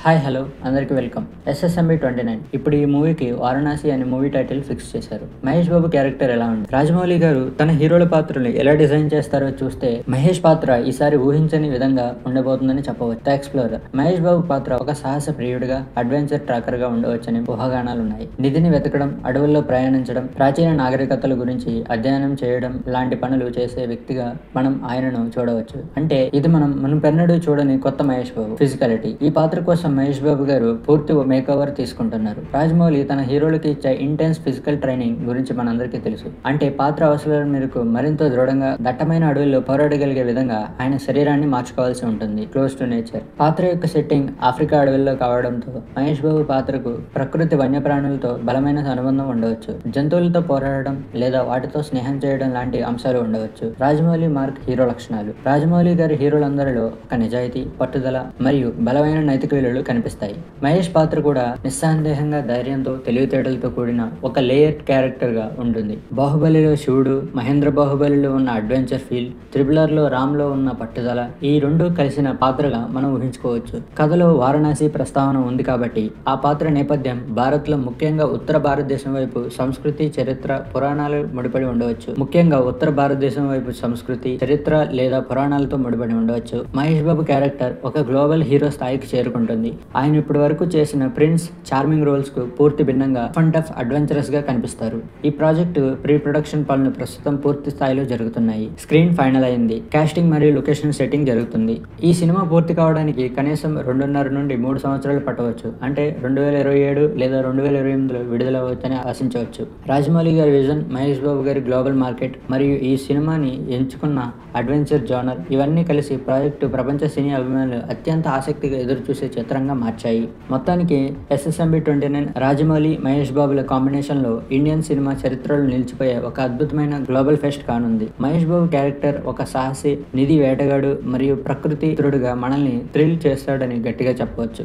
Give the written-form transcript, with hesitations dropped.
Hi hello అందరికీ welcome. SSMB 29 ఇప్పుడు ఈ మూవీకి వారణాసి అనే మూవీ టైటిల్ ఫిక్స్ చేశారు. మహేష్ బాబు క్యారెక్టర్ ఎలా ఉంది? రాజమౌళి గారు తన హీరోల పాత్రలు ఎలా డిజైన్ చేస్తారో చూస్తే మహేష్ పాత్ర ఈసారి ఊహించని విధంగా ఉండబోతుందని చెప్పవచ్చు. ద ఎక్స్ప్లోరర్ మహేష్ బాబు పాత్ర ఒక సాహస ప్రియుడిగా, అడ్వెంచర్ ట్రాకర్ గా ఉండవచ్చని ఊహాగానాలు ఉన్నాయి. నిధిని వెతకడం, అడవుల్లో ప్రయాణించడం, ప్రాచీన నాగరికతల గురించి అధ్యయనం చేయడం లాంటి పనులు చేసే వ్యక్తిగా మనం ఆయనను చూడవచ్చు. అంటే ఇది మనం మునుపెన్నడూ చూడని కొత్త మహేష్ బాబు ఫిజికాలిటీ. ఈ పాత్ర కోసం మహేష్ బాబు గారు పూర్తి మేకఓవర్ తీసుకుంటున్నారు. రాజమౌళి తన హీరోలకి ఇచ్చే ఇంటెన్స్ ఫిజికల్ ట్రైనింగ్ గురించి మనందరికీ తెలుసు. అంటే పాత్ర అవసరాల మేరకు మరింత దృఢంగా, దట్టమైన అడవుల్లో పోరాడగలిగే విధంగా ఆయన శరీరాన్ని మార్చుకోవాల్సి ఉంటుంది. Close to nature. పాత్ర యొక్క సెట్టింగ్ ఆఫ్రికా అడవుల్లో కావడంతో మహేష్ బాబు పాత్రకు ప్రకృతి వన్యప్రాణులతో బలమైన అనుబంధం ఉండవచ్చు. జంతువులతో పోరాడడం లేదా వాటితో స్నేహం చేయడం లాంటి అంశాలు ఉండవచ్చు. రాజమౌళి మార్క్ హీరో లక్షణాలు. రాజమౌళి గారి హీరోలందరిలో ఒక నిజాయితీ, పట్టుదల మరియు బలమైన నైతిక విలువలు కనిపిస్తాయి. మహేష్ పాత్ర కూడా నిస్సందేహంగా ధైర్యంతో, తెలివితేటలతో కూడిన ఒక లేయర్డ్ క్యారెక్టర్ గా ఉంటుంది. బాహుబలిలో శివుడు, మహేంద్ర బాహుబలిలో ఉన్న అడ్వెంచర్ ఫీల్, త్రిబులర్ లో రామ్ లో ఉన్న పట్టుదల, ఈ రెండు కలిసిన పాత్రగా మనం ఊహించుకోవచ్చు. కథలో వారణాసి ప్రస్తావన ఉంది కాబట్టి ఆ పాత్ర నేపథ్యం భారత్ లో, ముఖ్యంగా ఉత్తర భారతదేశం వైపు సంస్కృతి, చరిత్ర, పురాణాలు ముడిపడి ఉండవచ్చు. ముఖ్యంగా ఉత్తర భారతదేశం వైపు సంస్కృతి, చరిత్ర లేదా పురాణాలతో ముడిపడి ఉండవచ్చు. మహేష్ బాబు క్యారెక్టర్ ఒక గ్లోబల్ హీరో స్థాయికి చేరుకుంటుంది. ఆయన ఇప్పటి వరకు చేసిన ప్రిన్స్, చార్మింగ్ రోల్స్ కు పూర్తి భిన్నంగా ఫన్ టఫ్ అడ్వెంచరస్ గా కనిపిస్తారు. ఈ ప్రాజెక్టు ప్రీ ప్రొడక్షన్ పనులు ప్రస్తుతం పూర్తి స్థాయిలో జరుగుతున్నాయి. స్క్రీన్ ఫైనల్ అయింది. కాస్టింగ్ మరియు లొకేషన్ సెట్టింగ్ జరుగుతుంది. ఈ సినిమా పూర్తి కావడానికి కనీసం 2.5 నుండి 3 సంవత్సరాలు పట్టవచ్చు. అంటే 2027 లేదా 2028లో విడుదలవచ్చని ఆశించవచ్చు. రాజమౌళి గారి విజన్, మహేష్ బాబు గారి గ్లోబల్ మార్కెట్ మరియు ఈ సినిమాని ఎంచుకున్న అడ్వెంచర్ జానర్, ఇవన్నీ కలిసి ప్రాజెక్టు ప్రపంచ సినీ అభిమానులు అత్యంత ఆసక్తిగా ఎదురుచూసే చిత్రంగా మార్చాయి. మొత్తానికి SSMB 29 రాజమౌళి, మహేష్ బాబుల కాంబినేషన్ లో ఇండియన్ సినిమా చరిత్రలో నిలిచిపోయే ఒక అద్భుతమైన గ్లోబల్ ఫెస్ట్ కానుంది. మహేష్ బాబు క్యారెక్టర్ ఒక సాహసి, నిధి వేటగాడు మరియు ప్రకృతి మిత్రుడుగా మనల్ని థ్రిల్ చేస్తాడని గట్టిగా చెప్పవచ్చు.